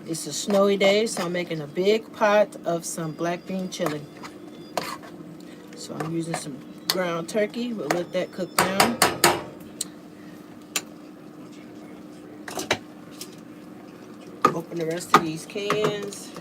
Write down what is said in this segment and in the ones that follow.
It's a snowy day, so I'm making a big pot of some black bean chili. So I'm using some ground turkey. We'll let that cook down. Open the rest of these cans.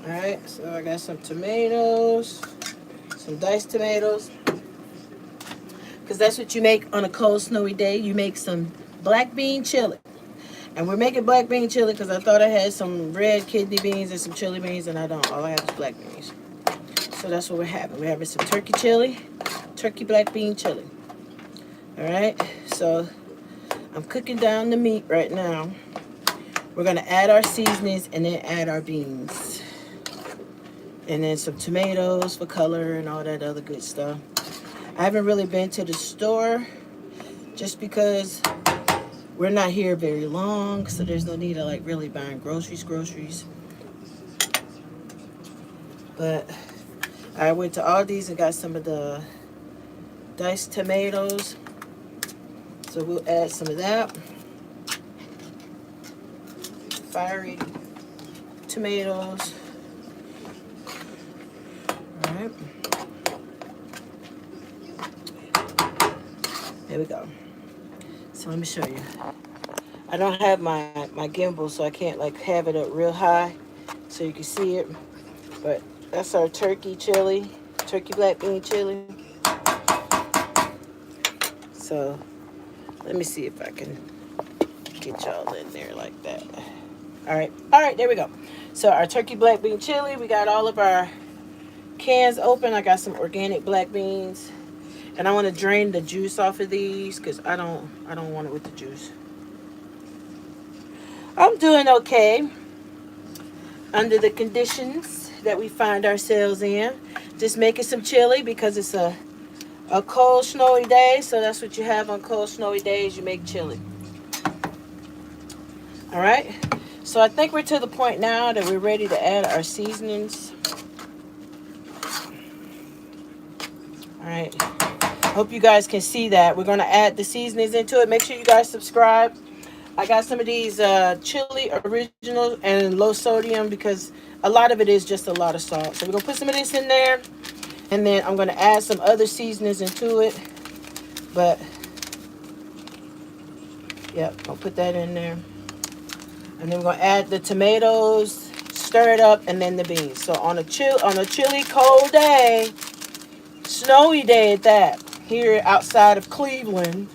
Alright, so I got some tomatoes, some diced tomatoes. Because that's what you make on a cold, snowy day. You make some black bean chili. And we're making black bean chili because I thought I had some red kidney beans and some chili beans, and I don't. All I have is black beans. So that's what we're having. We're having some turkey chili, turkey black bean chili. Alright, so I'm cooking down the meat right now. We're going to add our seasonings and then add our beans. And then some tomatoes for color and all that other good stuff. I haven't really been to the store just because we're not here very long, so there's no need of like really buying groceries. But I went to Aldi's and got some of the diced tomatoes. So we'll add some of that. Fiery tomatoes. All right. There we go. So let me show you. I don't have my gimbal, so I can't like have it up real high so you can see it. But that's our turkey chili, turkey black bean chili. So let me see if I can get y'all in there like that. All right, there we go. So our turkey black bean chili, we got all of our cans open. I got some organic black beans. And I want to drain the juice off of these because I don't want it with the juice. I'm doing okay under the conditions that we find ourselves in. Just making some chili because it's a cold, snowy day. So that's what you have on cold, snowy days. You make chili. All right. So I think we're to the point now that we're ready to add our seasonings. All right. Hope you guys can see that. We're going to add the seasonings into it. Make sure you guys subscribe. I got some of these chili original and low sodium because a lot of it is just a lot of salt. So we're going to put some of this in there. And then I'm going to add some other seasonings into it. But, yep, I'll put that in there. And then we're going to add the tomatoes, stir it up, and then the beans. So on a chilly, cold day, snowy day at that, here outside of Cleveland,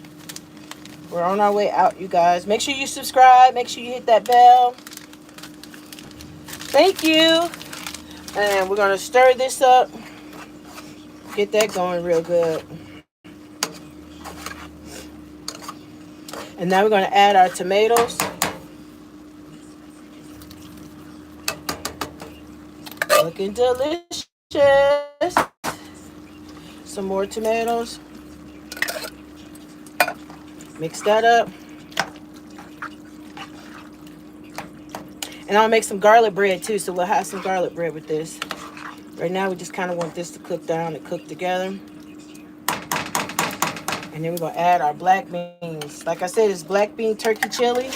we're on our way out, you guys. Make sure you subscribe. Make sure you hit that bell. Thank you. And we're going to stir this up. Get that going real good. And now we're going to add our tomatoes. Looking delicious. Some more tomatoes. Mix that up. And I'll make some garlic bread too, so we'll have some garlic bread with this. Right now we just kind of want this to cook down and cook together. And then we're going to add our black beans. Like I said, it's black bean turkey chili.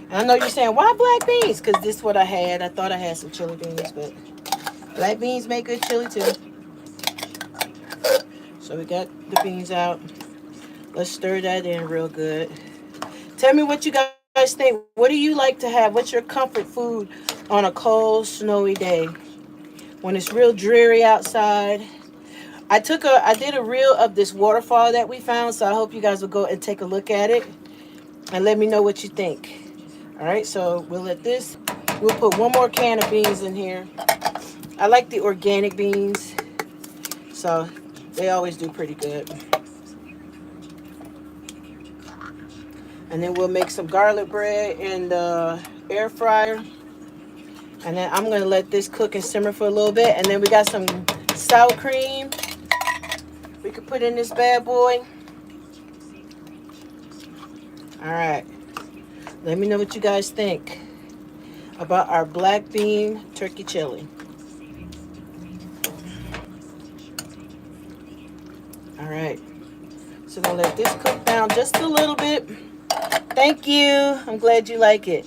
And I know you're saying, why black beans? Because this is what I had. I thought I had some chili beans, but black beans make good chili too. So we got the beans out. Let's stir that in real good. Tell me what you guys think. What do you like to have? What's your comfort food on a cold, snowy day? When it's real dreary outside. I did a reel of this waterfall that we found, so I hope you guys will go and take a look at it and let me know what you think. All right, so we'll put one more can of beans in here. I like the organic beans, so they always do pretty good. And then we'll make some garlic bread in the air fryer. And then I'm going to let this cook and simmer for a little bit. And then we got some sour cream we could put in this bad boy. All right. Let me know what you guys think about our black bean turkey chili. All right. So I'm gonna let this cook down just a little bit. Thank you. I'm glad you like it.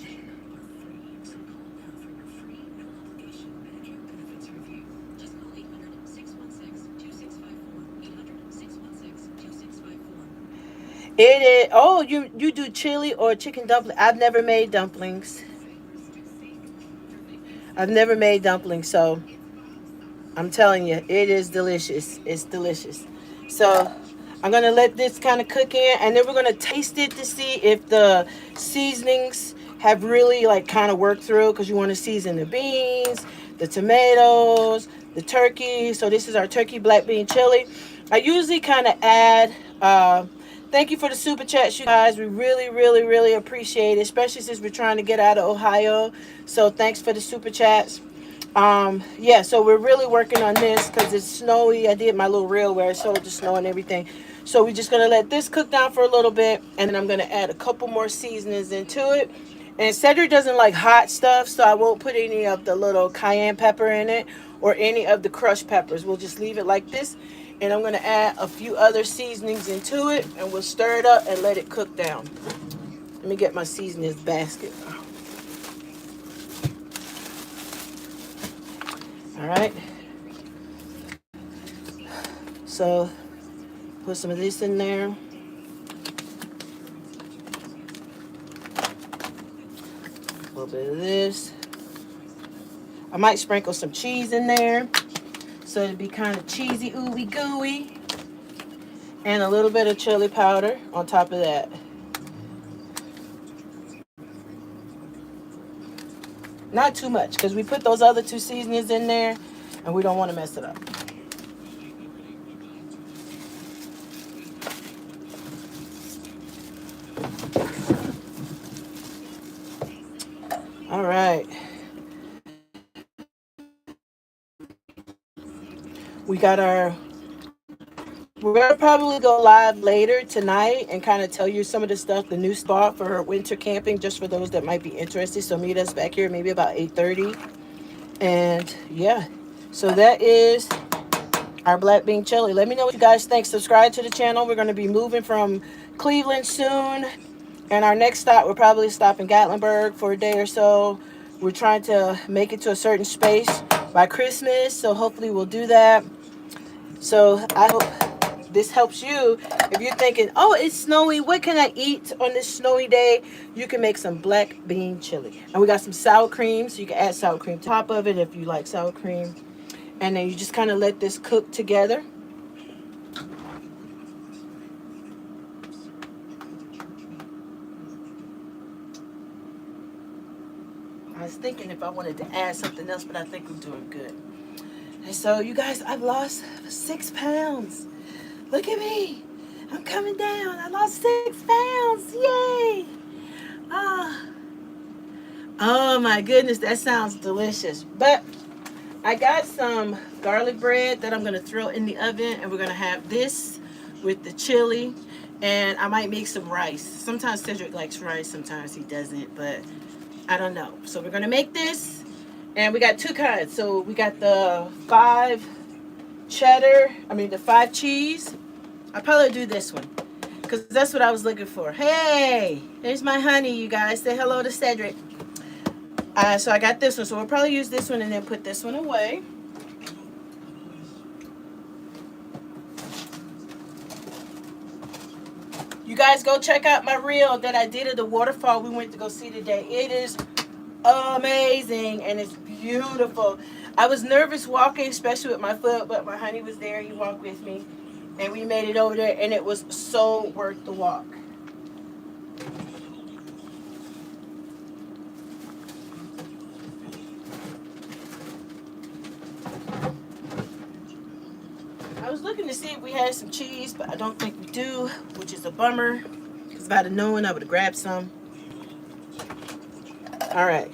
It is. Oh, you do chili or chicken dumpling? I've never made dumplings. I've never made dumplings, so I'm telling you, it is delicious. It's delicious. So I'm gonna let this kind of cook in, and then we're gonna taste it to see if the seasonings have really like kind of worked through. Because you want to season the beans, the tomatoes, the turkey. So this is our turkey black bean chili. I usually kind of add. Thank you for the super chats, you guys. We really, really, really appreciate it, especially since we're trying to get out of Ohio. So thanks for the super chats. Yeah, so we're really working on this because it's snowy. I did my little reel where I showed the snow and everything. So we're just gonna let this cook down for a little bit, and then I'm gonna add a couple more seasonings into it. And Cedric doesn't like hot stuff, so I won't put any of the little cayenne pepper in it or any of the crushed peppers. We'll just leave it like this. And I'm gonna add a few other seasonings into it, and we'll stir it up and let it cook down. Let me get my seasonings basket. All right. So put some of this in there. A little bit of this. I might sprinkle some cheese in there so it'd be kind of cheesy, ooey gooey. And a little bit of chili powder on top of that. Not too much because we put those other two seasonings in there and we don't want to mess it up. All right. We got our. We're gonna probably go live later tonight and kind of tell you some of the stuff, the new spot for winter camping, just for those that might be interested. So meet us back here maybe about 8:30. And yeah, so that is our black bean chili. Let me know what you guys think. Subscribe to the channel. We're going to be moving from Cleveland soon. And our next stop, we'll probably stop in Gatlinburg for a day or so. We're trying to make it to a certain space by Christmas. So hopefully we'll do that. So I hope this helps you. If you're thinking, oh, it's snowy, what can I eat on this snowy day? You can make some black bean chili. And we got some sour cream, so you can add sour cream to top of it if you like sour cream. And then you just kind of let this cook together. I was thinking if I wanted to add something else, but I think we're doing good. And so, you guys, I've lost 6 pounds. Look at me. I'm coming down. I lost 6 pounds. Yay. Oh my goodness, that sounds delicious. But I got some garlic bread that I'm going to throw in the oven, and we're going to have this with the chili, and I might make some rice. Sometimes Cedric likes rice, sometimes he doesn't, but I don't know. So we're going to make this, and we got two kinds. So we got the 5 cheese. I'll probably do this one because that's what I was looking for. Hey, there's my honey, you guys. Say hello to Cedric. So I got this one, so we'll probably use this one and then put this one away. You guys go check out my reel that I did of the waterfall we went to go see today. It is amazing and it's beautiful. I was nervous walking, especially with my foot, but my honey was there. He walked with me, and we made it over there, and it was so worth the walk. I was looking to see if we had some cheese, but I don't think we do, which is a bummer, because if I'd have known, I would have grabbed some. All right,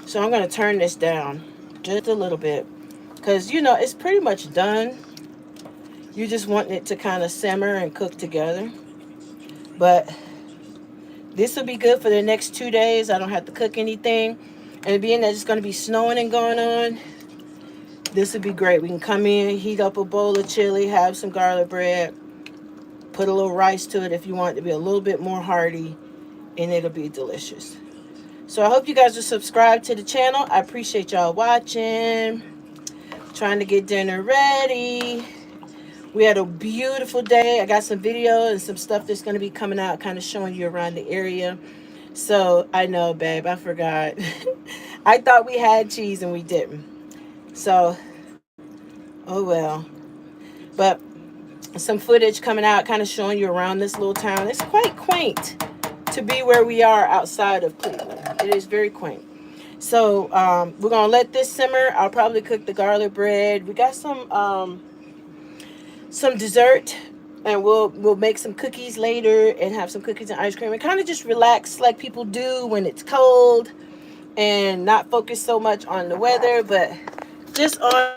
so I'm going to turn this down just a little bit, because, you know, it's pretty much done. You just want it to kind of simmer and cook together. But This will be good for the next 2 days. I don't have to cook anything. And being that it's going to be snowing and going on, this would be great. We can come in, heat up a bowl of chili, have some garlic bread, put a little rice to it if you want it to be a little bit more hearty, and it'll be delicious. So I hope you guys will subscribe to the channel. I appreciate y'all watching. Trying to get dinner ready. We had a beautiful day. I got some video and some stuff that's going to be coming out, kind of showing you around the area. So I know, babe, I forgot. I thought we had cheese and we didn't. So, oh well. But some footage coming out, kind of showing you around this little town. It's quite quaint to be where we are outside of Cleveland. It is very quaint. So we're gonna let this simmer. I'll probably cook the garlic bread. We got some dessert, and we'll make some cookies later and have some cookies and ice cream and kind of just relax like people do when it's cold and not focus so much on the weather, but just on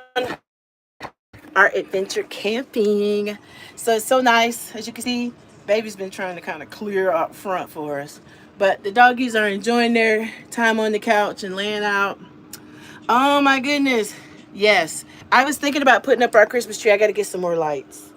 our adventure camping. So it's so nice. As you can see, baby's been trying to kind of clear up front for us, but the doggies are enjoying their time on the couch and laying out. Oh my goodness, yes, I was thinking about putting up our Christmas tree. I got to get some more lights,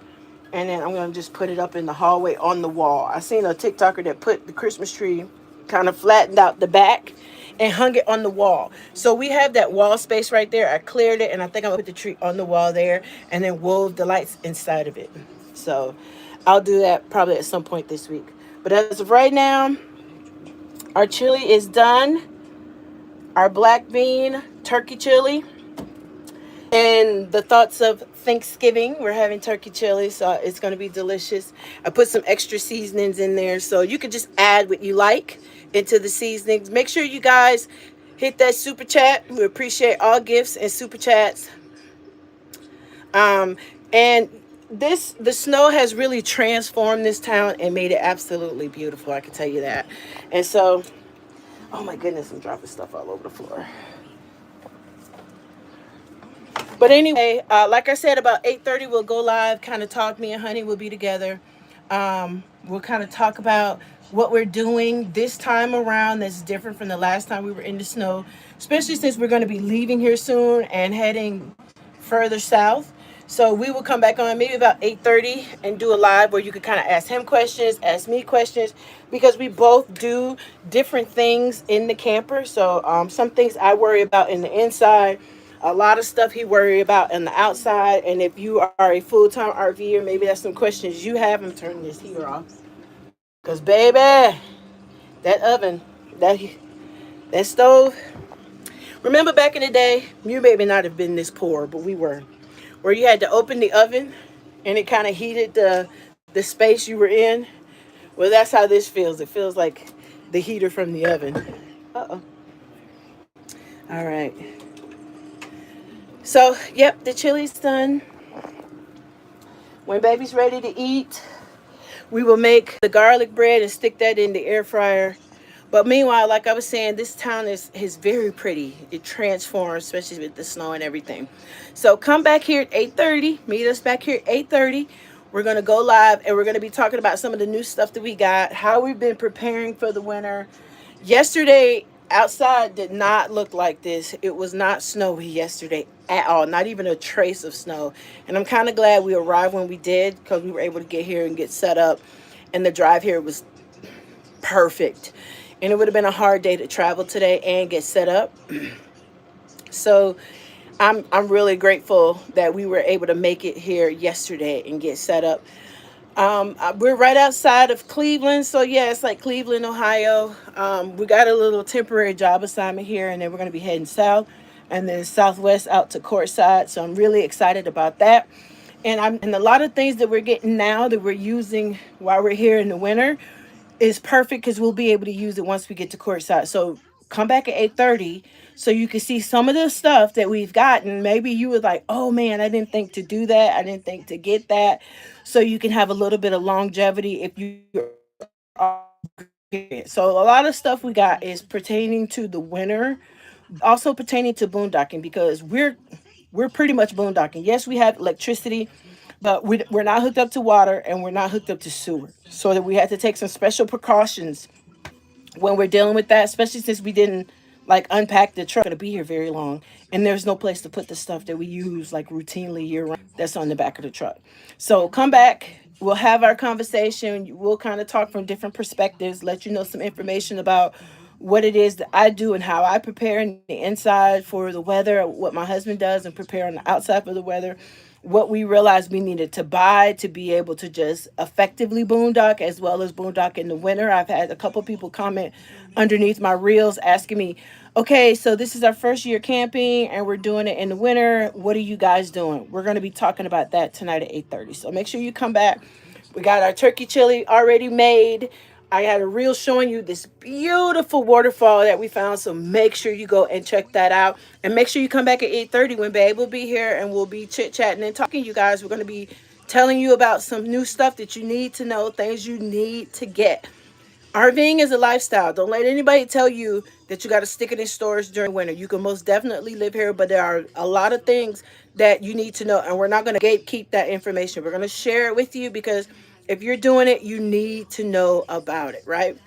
and then I'm gonna just put it up in the hallway on the wall. I seen a TikToker that put the Christmas tree kind of flattened out the back and hung it on the wall. So we have that wall space right there. I cleared it, and I think I'm gonna put the tree on the wall there and then wove the lights inside of it. So I'll do that probably at some point this week. But as of right now, our chili is done. Our black bean turkey chili. And the thoughts of Thanksgiving, we're having turkey chili, so it's going to be delicious. I put some extra seasonings in there, so you can just add what you like into the seasonings. Make sure you guys hit that super chat. We appreciate all gifts and super chats. And the snow has really transformed this town and made it absolutely beautiful. I can tell you that. And so, oh my goodness, I'm dropping stuff all over the floor. But anyway, like I said, about 8:30 we'll go live, kind of talk. Me and Honey will be together. We'll kind of talk about what we're doing this time around that's different from the last time we were in the snow, especially since we're going to be leaving here soon and heading further south. So we will come back on maybe about 8:30 and do a live where you can kind of ask him questions, ask me questions, because we both do different things in the camper. So some things I worry about in the inside, a lot of stuff he worry about on the outside. And if you are a full-time RVer, maybe that's some questions you have. I'm turning this heater off. Because, baby, that oven, that stove. Remember back in the day, you maybe not have been this poor, but we were. Where you had to open the oven and it kind of heated the space you were in. Well, that's how this feels. It feels like the heater from the oven. Uh-oh. All right. So, yep, the chili's done. When baby's ready to eat, we will make the garlic bread and stick that in the air fryer. But meanwhile, like I was saying, this town is very pretty. It transforms, especially with the snow and everything. So come back here at 8:30. Meet us back here at 8:30. We're going to go live, and we're going to be talking about some of the new stuff that we got, how we've been preparing for the winter. Yesterday, outside did not look like this. It was not snowy yesterday at all, not even a trace of snow. And I'm kind of glad we arrived when we did, because we were able to get here and get set up, and the drive here was perfect. And it would have been a hard day to travel today and get set up. So I'm really grateful that we were able to make it here yesterday and get set up. We're right outside of Cleveland, so yeah, it's like Cleveland, Ohio. We got a little temporary job assignment here, and then we're going to be heading south and then southwest out to Courtside. So I'm really excited about that. And a lot of things that we're getting now that we're using while we're here in the winter is perfect, because we'll be able to use it once we get to Courtside. So come back at 8:30 so you can see some of the stuff that we've gotten. Maybe you were like, oh man, I didn't think to do that. I didn't think to get that. So you can have a little bit of longevity if you are. So a lot of stuff we got is pertaining to the winter, also pertaining to boondocking, because we're pretty much boondocking. Yes, we have electricity, but we're not hooked up to water and we're not hooked up to sewer. So that we had to take some special precautions when we're dealing with that, especially since we didn't like unpack the truck. Going to be here very long, and there's no place to put the stuff that we use like routinely year round that's on the back of the truck. So come back. We'll have our conversation. We'll kind of talk from different perspectives, let you know some information about what it is that I do and how I prepare in the inside for the weather, what my husband does and prepare on the outside for the weather, what we realized we needed to buy to be able to just effectively boondock as well as boondock in the winter. I've had a couple people comment underneath my reels asking me, okay, so this is our first year camping and we're doing it in the winter. What are you guys doing? We're going to be talking about that tonight at 8:30. So make sure you come back. We got our turkey chili already made. I had a reel showing you this beautiful waterfall that we found. So make sure you go and check that out. And make sure you come back at 8:30 when Babe will be here and we'll be chit-chatting and talking. You guys, we're going to be telling you about some new stuff that you need to know, things you need to get. RVing is a lifestyle. Don't let anybody tell you that you got to stick it in stores during winter. You can most definitely live here, but there are a lot of things that you need to know, and we're not going to gatekeep that information. We're going to share it with you because if you're doing it, you need to know about it, right?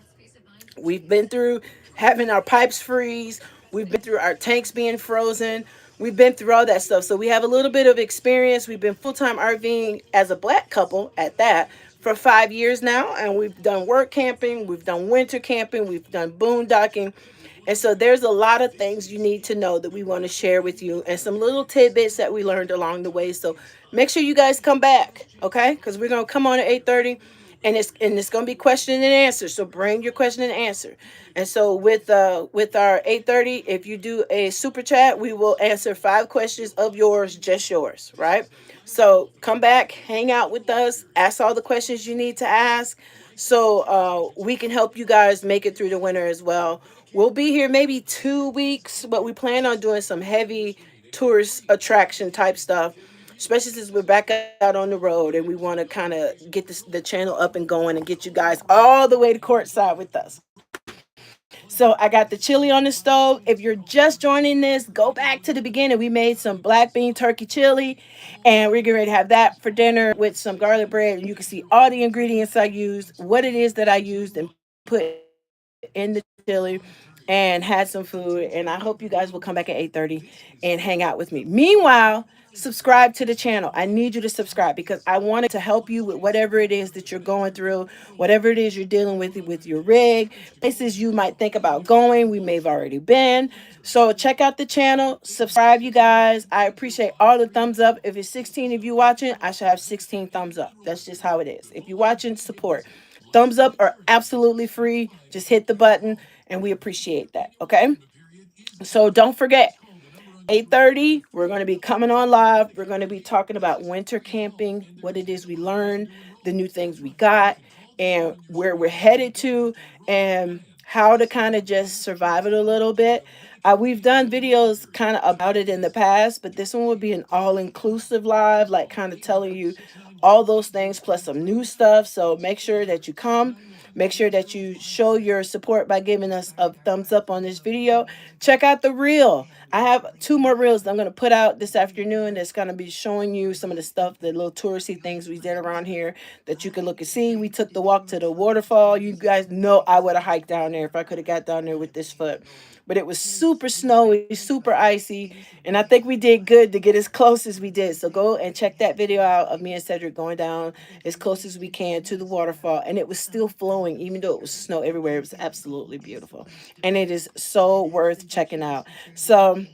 We've been through having our pipes freeze. We've been through our tanks being frozen. We've been through all that stuff. So we have a little bit of experience. We've been full-time RVing as a black couple at that for 5 years now. And we've done work camping. We've done winter camping. We've done boondocking. And so there's a lot of things you need to know that we want to share with you and some little tidbits that we learned along the way. So make sure you guys come back, okay? Because we're going to come on at 8:30 and it's going to be question and answer. So bring your question and answer. And so with our 8:30, if you do a super chat, we will answer 5 questions of yours, just yours, right? So come back, hang out with us, ask all the questions you need to ask so we can help you guys make it through the winter as well. We'll be here maybe 2 weeks, but we plan on doing some heavy tourist attraction type stuff, especially since we're back out on the road and we want to kind of get the channel up and going and get you guys all the way to courtside with us. So I got the chili on the stove. If you're just joining this, go back to the beginning. We made some black bean turkey chili and we're getting ready to have that for dinner with some garlic bread. And you can see all the ingredients I used, what it is that I used and put in the chili and had some food. And I hope you guys will come back at 8:30 and hang out with me. Meanwhile, subscribe to the channel. I need you to subscribe because I wanted to help you with whatever it is that you're going through, whatever it is you're dealing with your rig, places you might think about going. We may have already been. So check out the channel, subscribe, you guys. I appreciate all the thumbs up. If it's 16 of you watching, I should have 16 thumbs up. That's just how it is. If you're watching, support. Thumbs up are absolutely free. Just hit the button and we appreciate that. Okay. So don't forget, 8:30, we're going to be coming on live. We're going to be talking about winter camping, what it is we learned, the new things we got, and where we're headed to, and how to kind of just survive it a little bit. We've done videos kind of about it in the past, but this one will be an all-inclusive live, like kind of telling you all those things plus some new stuff. So make sure that you come. Make sure that you show your support by giving us a thumbs up on this video. Check out the reel. I have 2 more reels that I'm going to put out this afternoon that's going to be showing you some of the stuff, the little touristy things we did around here that you can look and see. We took the walk to the waterfall. You guys know I would have hiked down there if I could have got down there with this foot. But it was super snowy, super icy, and I think we did good to get as close as we did. So go and check that video out of me and Cedric going down as close as we can to the waterfall, and it was still flowing even though it was snow everywhere. It was absolutely beautiful, and it is so worth checking out. So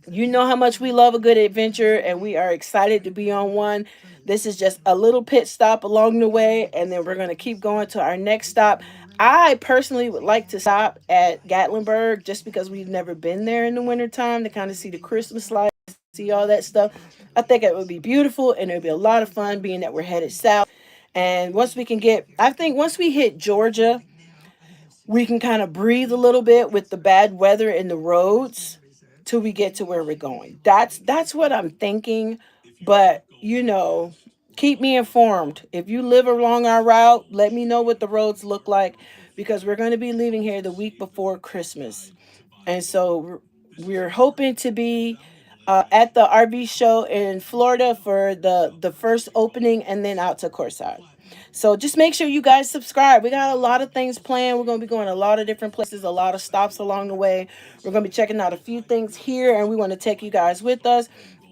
you know how much we love a good adventure, and we are excited to be on one. This is just a little pit stop along the way, and then we're going to keep going to our next stop. I personally would like to stop at Gatlinburg just because we've never been there in the wintertime to kind of see the Christmas lights, see all that stuff. I think it would be beautiful and it would be a lot of fun being that we're headed south. And I think once we hit Georgia, we can kind of breathe a little bit with the bad weather in the roads till we get to where we're going. That's what I'm thinking. But keep me informed. If you live along our route, let me know what the roads look like because we're going to be leaving here the week before Christmas. And so we're hoping to be at the RV show in Florida for the first opening and then out to Courtside. So just make sure you guys subscribe. We got a lot of things planned. We're going to be going a lot of different places, a lot of stops along the way. We're going to be checking out a few things here, and we want to take you guys with us.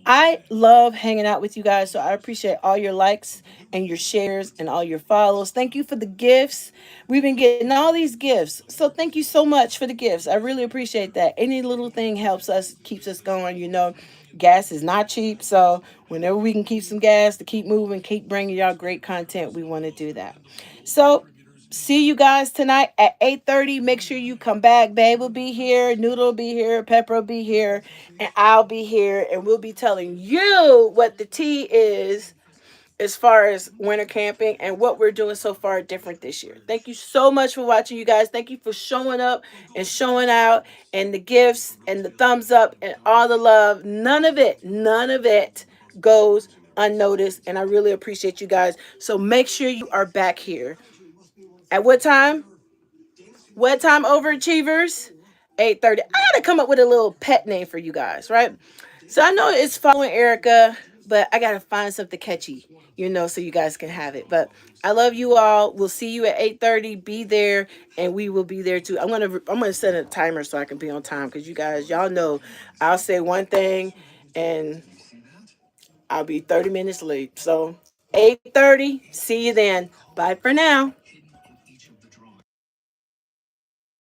I love hanging out with you guys, so I appreciate all your likes and your shares and all your follows. Thank you for the gifts. We've been getting all these gifts, so thank you so much for the gifts. I really appreciate that. Any little thing helps us, keeps us going. You know, gas is not cheap, so whenever we can keep some gas to keep moving, keep bringing y'all great content, we want to do that. So see you guys tonight at 8:30. Make sure you come back. Babe will be here, Noodle will be here, Pepper will be here, and I'll be here, and we'll be telling you what the tea is as far as winter camping and what we're doing so far different this year. Thank you so much for watching, you guys. Thank you for showing up and showing out, and the gifts and the thumbs up and all the love. None of it goes unnoticed, and I really appreciate you guys. So make sure you are back here. At what time? What time, overachievers? 8:30. I gotta come up with a little pet name for you guys, right? So I know it's following Erica, but I gotta find something catchy, so you guys can have it. But I love you all. We'll see you at 8:30. Be there, and we will be there too. I'm gonna set a timer so I can be on time, because you guys, y'all know, I'll say one thing and I'll be 30 minutes late. So 8:30. See you then. Bye for now.